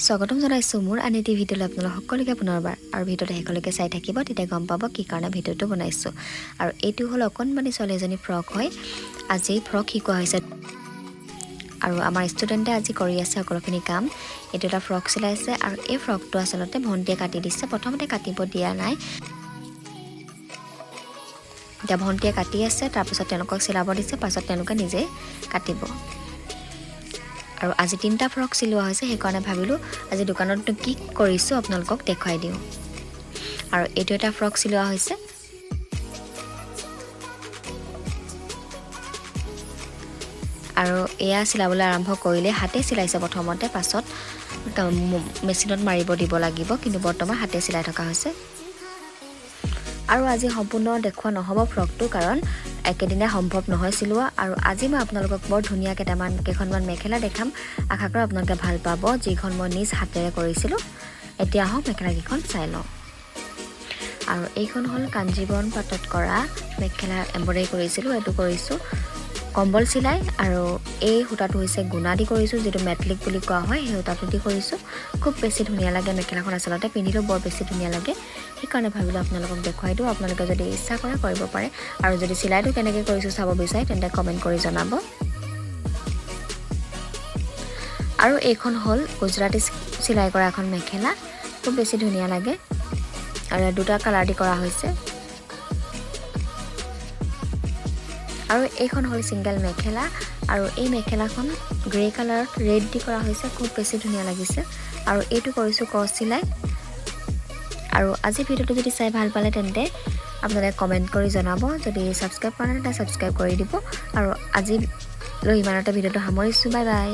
স্বাগতম জনাইছোঁ মোৰ আন এটি ভিডিঅ'লৈ আপোনালোক সকলোকে পুনৰবাৰ আৰু ভিডিঅ'টো শেষলৈকে চাই থাকিব তেতিয়া গম পাব কি কাৰণে ভিডিঅ'টো বনাইছোঁ আৰু এইটো হ'ল অকণমানি ছোৱালী এজনী ফ্ৰক হয় আজি ফ্ৰক শিকোৱা হৈছে আৰু আমাৰ ষ্টুডেণ্টে আজি কৰি আছে সকলোখিনি কাম এইটো এটা ফ্ৰক চিলাইছে আৰু এই ফ্ৰকটো আচলতে ভণ্টিয়ে কাটি দিছে প্ৰথমতে কাটিব দিয়া নাই এতিয়া ভণ্টিয়ে কাটি আছে তাৰপিছত তেওঁলোকক চিলাব দিছে পাছত তেওঁলোকে নিজে কাটিব আৰু আজি তিনটা ফ্ৰক চিলোৱা হৈছে সেইকাৰণে ভাবিলোঁ আজি দোকানত কি কৰিছোঁ আপোনালোকক দেখুৱাই দিওঁ আৰু এইটো এটা ফ্ৰক চিলোৱা হৈছে আৰু এয়া চিলাবলৈ আৰম্ভ কৰিলে হাতে চিলাইছে প্ৰথমতে পাছত মেচিনত মাৰিব দিব লাগিব কিন্তু বৰ্তমান হাতে চিলাই থকা হৈছে আৰু আজি সম্পূৰ্ণ দেখুৱা নহ'ব ফ্ৰকটো কাৰণ একেদিনে সম্ভৱ নহয় চিলোৱা আৰু আজি মই আপোনালোকক বৰ ধুনীয়া কেইখনমান মেখেলা দেখাম আশা কৰোঁ আপোনালোকে ভাল পাব যিখন মই নিজ হাতেৰে কৰিছিলোঁ এতিয়া আহক মেখেলাকেইখন চাই লওঁ আৰু এইখন হ'ল কাঞ্জীবৰম পাটত কৰা মেখেলা এম্ব্ৰইডাৰী কৰিছিলোঁ এইটো কৰিছোঁ কম্বল চিলাই আৰু এই সূতাটো হৈছে গুণা দি কৰিছোঁ যিটো মেটলিক বুলি কোৱা হয় সেই সূতাটো দি কৰিছোঁ খুব বেছি ধুনীয়া লাগে মেখেলাখন আচলতে পিন্ধিলেও বৰ বেছি ধুনীয়া লাগে সেইকাৰণে ভাবিলোঁ আপোনালোকক দেখুৱাই দিওঁ আপোনালোকে যদি ইচ্ছা কৰে কৰিব পাৰে আৰু যদি চিলাইটো কেনেকৈ কৰিছোঁ চাব বিচাৰে তেন্তে কমেণ্ট কৰি জনাব আৰু এইখন হ'ল গুজৰাটী চিলাই কৰা এখন মেখেলা খুব বেছি ধুনীয়া লাগে আৰু দুটা কালাৰ দি কৰা হৈছে আৰু এইখন হ'ল সিংগল মেখেলা আৰু এই মেখেলাখন গ্ৰে কালাৰত ৰেড দি কৰা হৈছে খুব বেছি ধুনীয়া লাগিছে আৰু এইটো কৰিছোঁ ক্ৰছ চিলাই আৰু আজি ভিডিঅ'টো যদি চাই ভাল পালে তেন্তে আপোনালোকে কমেণ্ট কৰি জনাব যদি ছাবস্ক্ৰাইব কৰা নাই তেন্তে ছাবস্ক্ৰাইব কৰি দিব আৰু আজিলৈ ইমানতে ভিডিঅ'টো সামৰিছোঁ বাই বাই